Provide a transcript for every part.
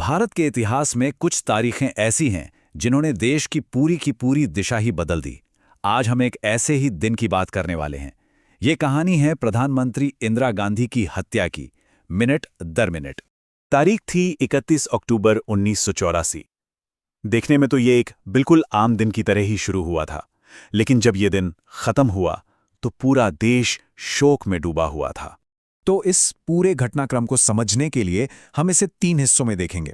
भारत के इतिहास में कुछ तारीखें ऐसी हैं जिन्होंने देश की पूरी दिशा ही बदल दी। आज हम एक ऐसे ही दिन की बात करने वाले हैं। ये कहानी है प्रधानमंत्री इंदिरा गांधी की हत्या की, मिनट दर मिनट। तारीख थी 31 अक्टूबर 1984। देखने में तो ये एक बिल्कुल आम दिन की तरह ही शुरू हुआ था, लेकिन जब ये दिन खत्म हुआ तो पूरा देश शोक में डूबा हुआ था। तो इस पूरे घटनाक्रम को समझने के लिए हम इसे 3 हिस्सों में देखेंगे।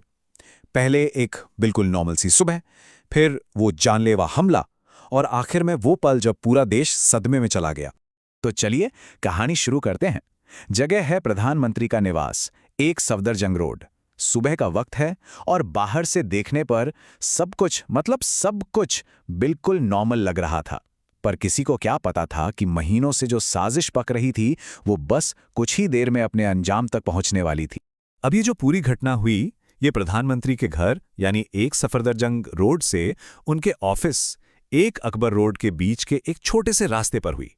पहले एक बिल्कुल नॉर्मल सी सुबह, फिर वो जानलेवा हमला, और आखिर में वो पल जब पूरा देश सदमे में चला गया। तो चलिए कहानी शुरू करते हैं। जगह है प्रधानमंत्री का निवास, एक सफदरजंग रोड। सुबह का वक्त है और बाहर से देखने पर सब कुछ बिल्कुल नॉर्मल लग रहा था। पर किसी को क्या पता था कि महीनों से जो साजिश पक रही थी वो बस कुछ ही देर में अपने अंजाम तक पहुंचने वाली थी। अब ये जो पूरी घटना हुई, ये प्रधानमंत्री के घर यानी एक सफदरजंग रोड से उनके ऑफिस एक अकबर रोड के बीच के एक छोटे से रास्ते पर हुई।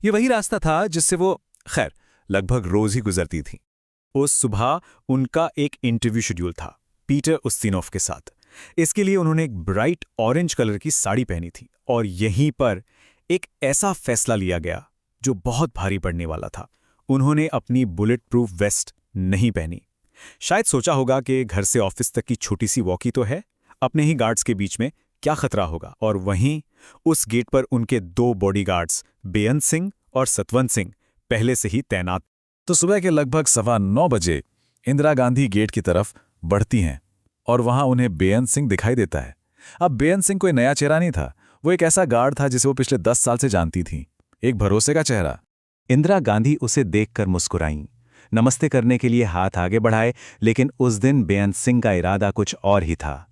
ये वही रास्ता था जिससे वो लगभग रोज ही गुजरती थी। उस सुबह उनका एक इंटरव्यू शेड्यूल था पीटर उस्तिनोव के साथ। इसके लिए उन्होंने एक ब्राइट ऑरेंज कलर की साड़ी पहनी थी, और यहीं पर एक ऐसा फैसला लिया गया जो बहुत भारी पड़ने वाला था। उन्होंने अपनी बुलेट प्रूफ वेस्ट नहीं पहनी। शायद सोचा होगा कि घर से ऑफिस तक की छोटी सी वॉकी तो है, अपने ही गार्ड्स के बीच में क्या खतरा होगा। और वहीं उस गेट पर उनके 2 बॉडीगार्ड्स बेअंत सिंह और सतवंत सिंह पहले से ही तैनात। तो सुबह के लगभग 9:15 बजे इंदिरा गांधी गेट की तरफ बढ़ती हैं और वहां उन्हें बेअंत सिंह दिखाई देता है। अब बेअंत सिंह कोई नया चेहरा नहीं था, वो एक ऐसा गार्ड था जिसे वो पिछले 10 साल से जानती थी, एक भरोसे का चेहरा। इंदिरा गांधी उसे देखकर मुस्कुराईं, नमस्ते करने के लिए हाथ आगे बढ़ाए, लेकिन उस दिन बेअंत सिंह का इरादा कुछ और ही था।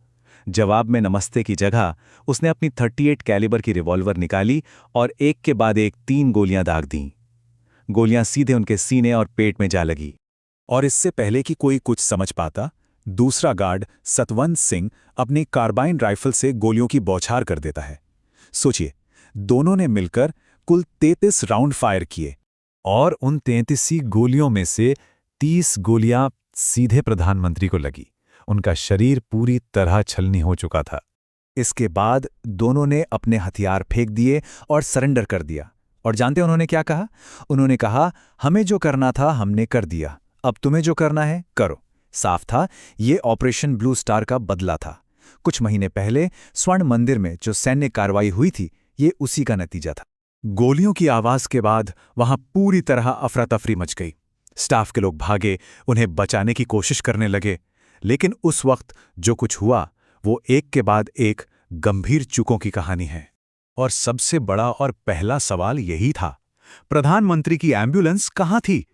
जवाब में नमस्ते की जगह उसने अपनी 38 कैलिबर की रिवॉल्वर निकाली और एक के बाद एक 3 गोलियां दाग दीं। गोलियां सीधे उनके सीने और पेट में जा लगी। और इससे पहले कि कोई कुछ समझ पाता, दूसरा गार्ड सतवंत सिंह अपनी कार्बाइन राइफल से गोलियों की बौछार कर देता है। सोचिए, दोनों ने मिलकर कुल 33 राउंड फायर किए, और उन 33 गोलियों में से 30 गोलियां सीधे प्रधानमंत्री को लगी। उनका शरीर पूरी तरह छलनी हो चुका था। इसके बाद दोनों ने अपने हथियार फेंक दिए और सरेंडर कर दिया। और जानते उन्होंने क्या कहा? उन्होंने कहा, हमें जो करना था हमने कर दिया, अब तुम्हें जो करना है करो। साफ था, ये ऑपरेशन ब्लू स्टार का बदला था। कुछ महीने पहले स्वर्ण मंदिर में जो सैन्य कार्रवाई हुई थी, ये उसी का नतीजा था। गोलियों की आवाज के बाद वहां पूरी तरह अफरा तफरी मच गई। स्टाफ के लोग भागे, उन्हें बचाने की कोशिश करने लगे, लेकिन उस वक्त जो कुछ हुआ वो एक के बाद एक गंभीर चूकों की कहानी है। और सबसे बड़ा और पहला सवाल यही था, प्रधानमंत्री की एम्बुलेंस कहाँ थी?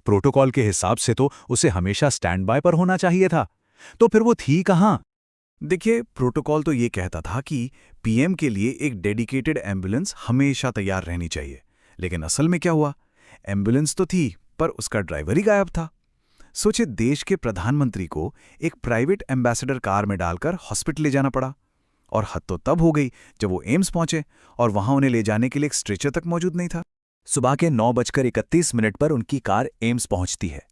प्रोटोकॉल के हिसाब से तो उसे हमेशा स्टैंड बाय पर होना चाहिए था, तो फिर वो थी कहाँ? देखिए, प्रोटोकॉल तो ये कहता था कि पीएम के लिए एक डेडिकेटेड एम्बुलेंस हमेशा तैयार रहनी चाहिए, लेकिन असल में क्या हुआ? एम्बुलेंस तो थी, पर उसका ड्राइवर ही गायब था। सोचिए, देश के प्रधानमंत्री को एक प्राइवेट एम्बेसडर कार में डालकर हॉस्पिटल ले जाना पड़ा। और हद तो तब हो गई जब वो एम्स पहुंचे और वहां उन्हें ले जाने के लिए एक स्ट्रेचर तक मौजूद नहीं था। सुबह के 9:31 पर उनकी कार एम्स पहुंचती है।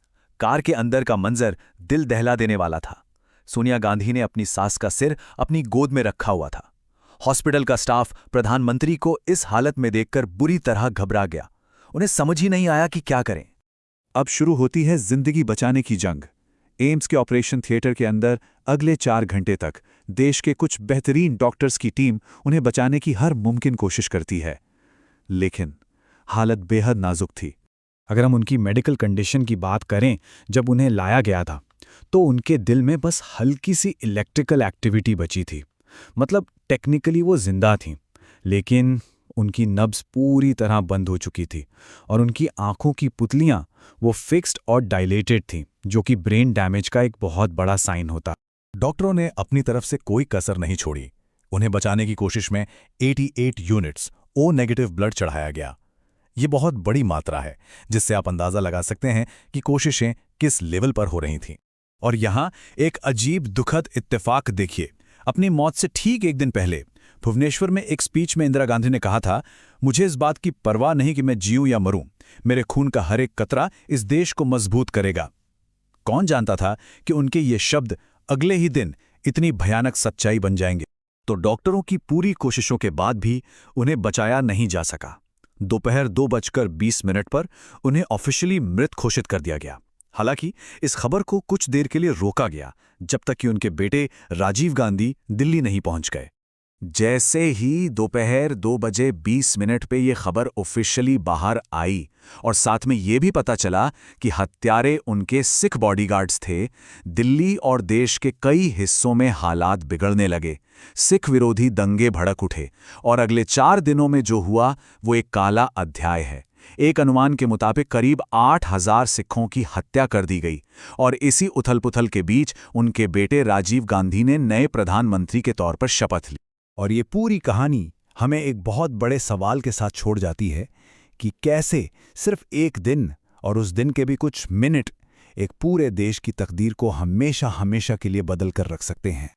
कार के अंदर का मंजर दिल दहला देने वाला था। सोनिया गांधी ने अपनी सास का सिर अपनी गोद में रखा हुआ था। हॉस्पिटल का स्टाफ प्रधानमंत्री को इस हालत में देखकर बुरी तरह घबरा गया। उन्हें समझ ही नहीं आया कि क्या करें। अब शुरू होती है जिंदगी बचाने की जंग। एम्स के ऑपरेशन थिएटर के अंदर अगले 4 घंटे तक देश के कुछ बेहतरीन डॉक्टर्स की टीम उन्हें बचाने की हर मुमकिन कोशिश करती है, लेकिन हालत बेहद नाजुक थी। अगर हम उनकी मेडिकल कंडीशन की बात करें, जब उन्हें लाया गया था तो उनके दिल में बस हल्की सी इलेक्ट्रिकल एक्टिविटी बची थी। मतलब टेक्निकली वो जिंदा थीं, लेकिन उनकी नब्ज पूरी तरह बंद हो चुकी थी और उनकी आंखों की पुतलियां वो फिक्स्ड और डायलेटेड थीं, जो कि ब्रेन डैमेज का एक बहुत बड़ा साइन होता। डॉक्टरों ने अपनी तरफ से कोई कसर नहीं छोड़ी। उन्हें बचाने की कोशिश में 88 यूनिट्स ओ नेगेटिव ब्लड चढ़ाया गया। ये बहुत बड़ी मात्रा है, जिससे आप अंदाजा लगा सकते हैं कि कोशिशें किस लेवल पर हो रही थीं। और यहां एक अजीब दुखद इत्तेफाक देखिए। अपनी मौत से ठीक एक दिन पहले भुवनेश्वर में एक स्पीच में इंदिरा गांधी ने कहा था, मुझे इस बात की परवाह नहीं कि मैं जीऊं या मरूं, मेरे खून का हर एक कतरा इस देश को मजबूत करेगा। कौन जानता था कि उनके ये शब्द अगले ही दिन इतनी भयानक सच्चाई बन जाएंगे। तो डॉक्टरों की पूरी कोशिशों के बाद भी उन्हें बचाया नहीं जा सका। दोपहर 2:20 पर उन्हें ऑफिशियली मृत घोषित कर दिया गया। हालांकि इस खबर को कुछ देर के लिए रोका गया, जब तक कि उनके बेटे राजीव गांधी दिल्ली नहीं पहुंच गए। जैसे ही दोपहर 2:20 पे ये खबर ऑफिशियली बाहर आई और साथ में ये भी पता चला कि हत्यारे उनके सिख बॉडीगार्ड्स थे, दिल्ली और देश के कई हिस्सों में हालात बिगड़ने लगे। सिख विरोधी दंगे भड़क उठे और अगले 4 दिनों में जो हुआ वो एक काला अध्याय है। एक अनुमान के मुताबिक करीब 8,000 सिखों की हत्या कर दी गई और इसी उथल-पुथल के बीच उनके बेटे राजीव गांधी ने नए प्रधानमंत्री के तौर पर शपथ ली। और ये पूरी कहानी हमें एक बहुत बड़े सवाल के साथ छोड़ जाती है कि कैसे सिर्फ एक दिन और उस दिन के भी कुछ मिनट एक पूरे देश की तकदीर को हमेशा हमेशा के लिए बदल कर रख सकते हैं।